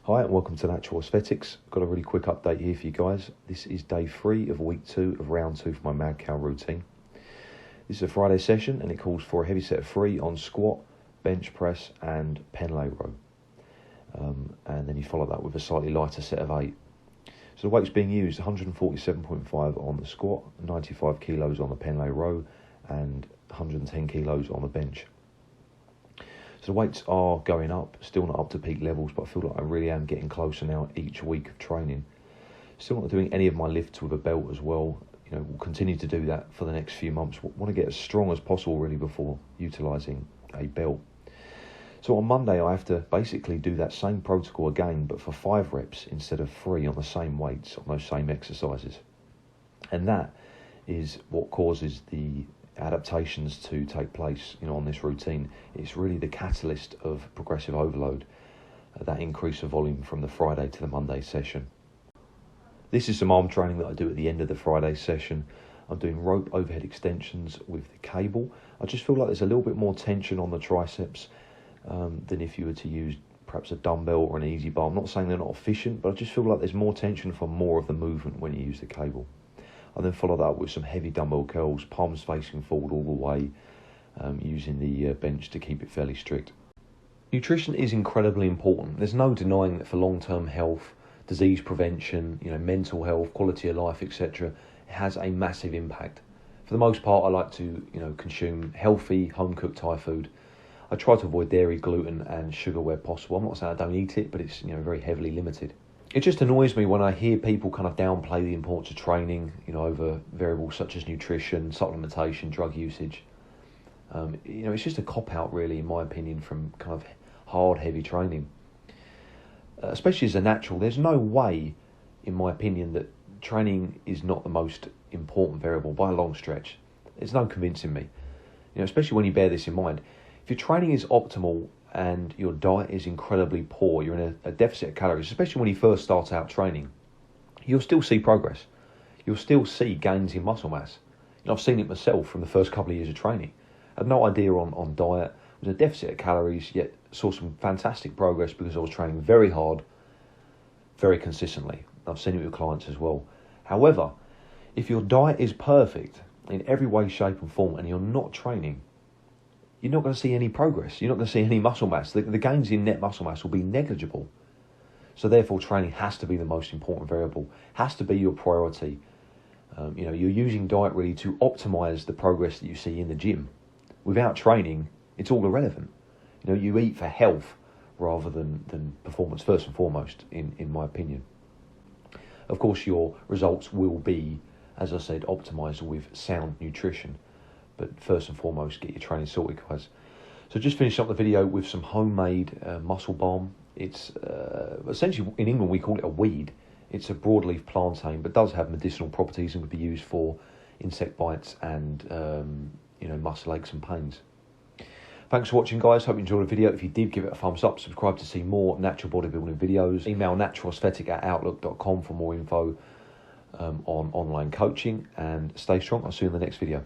Hi and welcome to Natural Aesthetics. Got a really quick update here for you guys. This is day 3 of week 2 of round 2 for my MADCOW routine. This is a Friday session and it calls for a heavy set of 3 on squat, bench press and pen lay row. And then you follow that with a slightly lighter set of 8. So the weights being used, 147.5 on the squat, 95 kilos on the pen lay row and 110 kilos on the bench. So the weights are going up, still not up to peak levels, but I feel like I really am getting closer now each week of training. Still not doing any of my lifts with a belt as well. You know, we'll continue to do that for the next few months. Want to get as strong as possible really before utilising a belt. So on Monday I have to basically do that same protocol again, but for 5 reps instead of 3 on the same weights, on those same exercises. And that is what causes the adaptations to take place, you know, on this routine. It's really the catalyst of progressive overload, that increase of volume from the Friday to the Monday session. This is some arm training that I do at the end of the Friday session. I'm doing rope overhead extensions with the cable. I just feel like there's a little bit more tension on the triceps than if you were to use perhaps a dumbbell or an easy bar. I'm not saying they're not efficient, but I just feel like there's more tension for more of the movement when you use the cable. I then follow that up with some heavy dumbbell curls, palms facing forward all the way, using the bench to keep it fairly strict. Nutrition is incredibly important. There's no denying that for long-term health, disease prevention, you know, mental health, quality of life, etc., it has a massive impact. For the most part, I like to, you know, consume healthy, home-cooked Thai food. I try to avoid dairy, gluten, and sugar where possible. I'm not saying I don't eat it, but it's, you know, very heavily limited. It just annoys me when I hear people kind of downplay the importance of training, you know, over variables such as nutrition, supplementation, drug usage. You know, it's just a cop-out, really, in my opinion, from kind of hard, heavy training. Especially as a natural, there's no way, in my opinion, that training is not the most important variable by a long stretch. There's no convincing me. You know, especially when you bear this in mind. If your training is optimal and your diet is incredibly poor, you're in a deficit of calories, especially when you first start out training, you'll still see progress. You'll still see gains in muscle mass. You know, I've seen it myself from the first couple of years of training. I had no idea on diet. It was a deficit of calories, yet saw some fantastic progress because I was training very hard, very consistently. I've seen it with clients as well. However, if your diet is perfect in every way, shape and form, and you're not training, you're not going to see any progress. You're not going to see any muscle mass. The gains in net muscle mass will be negligible. So therefore, training has to be the most important variable, has to be your priority. You know, you're using diet really to optimize the progress that you see in the gym. Without training, it's all irrelevant. You know, you eat for health rather than performance first and foremost, in my opinion. Of course, your results will be, as I said, optimized with sound nutrition. But first and foremost, get your training sorted, guys. So just finish up the video with some homemade muscle balm. It's essentially, in England, we call it a weed. It's a broadleaf plantain, but does have medicinal properties and would be used for insect bites and, you know, muscle aches and pains. Thanks for watching, guys. Hope you enjoyed the video. If you did, give it a thumbs up. Subscribe to see more natural bodybuilding videos. Email naturalaesthetic@outlook.com for more info on online coaching. And stay strong. I'll see you in the next video.